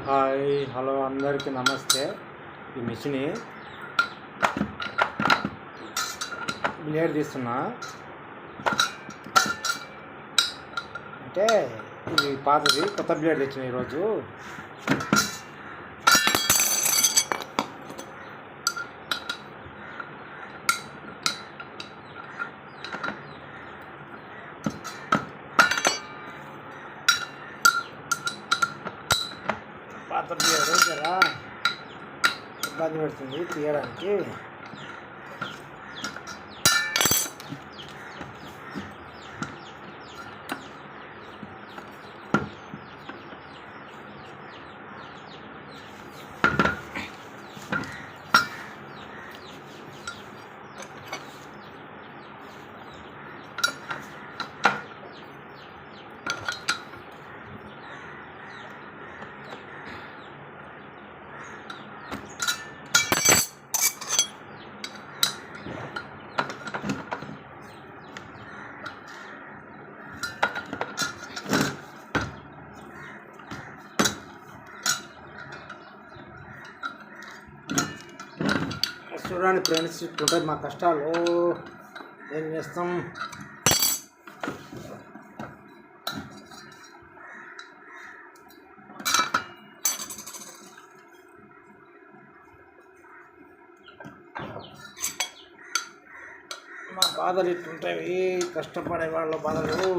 Hi hello అందరికీ నమస్తే. ఈ మిషన్ బ్లేడ్ తీస్తున్నా అంటే ఇది పాతది, కొత్త బ్లేడ్ తెచ్చిన ఈరోజు. పాత బ్లేడ్ జరా ఇబ్బంది పెడుతుంది తీయడానికి. చూడండి ఫ్రెండ్స్, ఇట్లుంటుంది మా కష్టాలు. ఏం చేస్తాం? మా బాధలు ఇట్లుంటాయి, కష్టపడే వాళ్ళ బాధలు.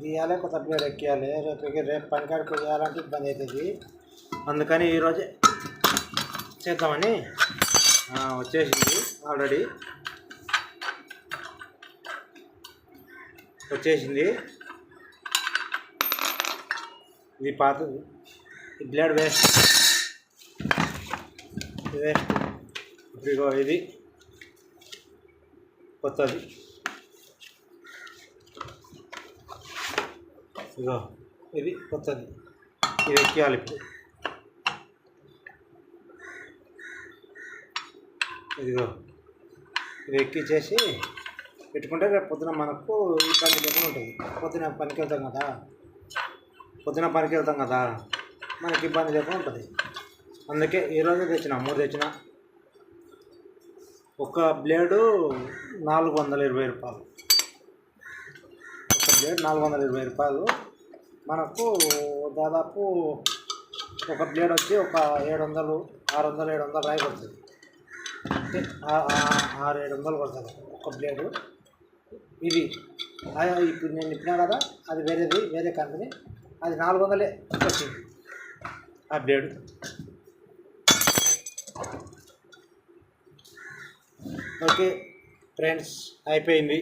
తీయాలి, కొత్త బ్లేడ్ ఎక్కియాలి. రేపు పనికాడికి వేయాలంటే ఇబ్బంది అవుతుంది. అందుకని ఈరోజే చేద్దామని వచ్చేసింది. ఆల్రెడీ వచ్చేసింది. ఇది పాతది, ఈ బ్లేడ్ వేస్ట్. ఇదిగో ఇది కొత్తది. ఇదిగో ఇది కొత్తది, ఇది ఎక్కియాలి ఇప్పుడు. ఇదిగో ఇది ఎక్కించేసి పెట్టుకుంటే రేపు పొద్దున మనకు ఇబ్బంది లేకుండా ఉంటుంది. పొద్దున పనికి వెళ్తాం కదా, మనకి ఇబ్బంది లేకుండా ఉంటుంది. అందుకే ఈరోజు తెచ్చిన 3 తెచ్చిన. ఒక బ్లేడు 420 రూపాయలు. ఒక బ్లేడ్ 420 రూపాయలు. మనకు దాదాపు ఒక బ్లేడ్ వచ్చి ఒక 700, 600, 700 రాయి పడుతుంది. అంటే 600-700 పడుతుంది ఒక బ్లేడు. ఇది ఇప్పుడు నేను ఇప్పినా కదా, అది వేరే కంపెనీ. అది 400 వచ్చింది ఆ బ్లేడు. ఓకే ఫ్రెండ్స్, అయిపోయింది.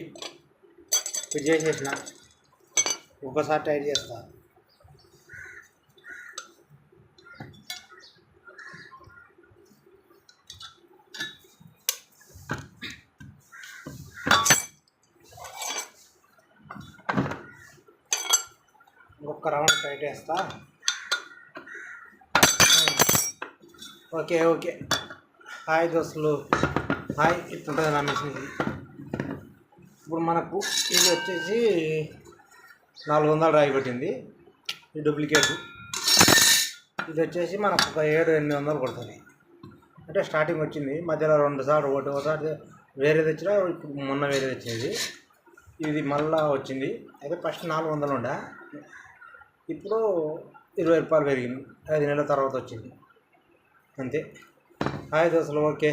ఇప్పుడు చేసేసిన. ఒకసారి టైట్ చేస్తా. ఒక్క రౌండ్ టైట్ చేస్తా. ఓకే. హాయ్ దోస్తులు, హాయ్. ఇట్లుంటుంది నా మిషన్. ఇప్పుడు మనకు ఇది వచ్చేసి 400 రాయి కొట్టింది. ఈ డూప్లికేట్. ఇది వచ్చేసి మనకు ఒక 700-800 కొడుతుంది. అంటే స్టార్టింగ్ వచ్చింది, మధ్యలో 2 సార్లు ఒకసారి వేరేది వచ్చినా, ఇప్పుడు మొన్న వేరేది వచ్చింది. ఇది మళ్ళా వచ్చింది. అయితే ఫస్ట్ 400 ఉండే, ఇప్పుడు 20 రూపాయలు పెరిగింది. 5 నెలల తర్వాత వచ్చింది అంతే. హాయ్ దోస్తులు, ఓకే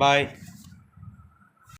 బాయ్.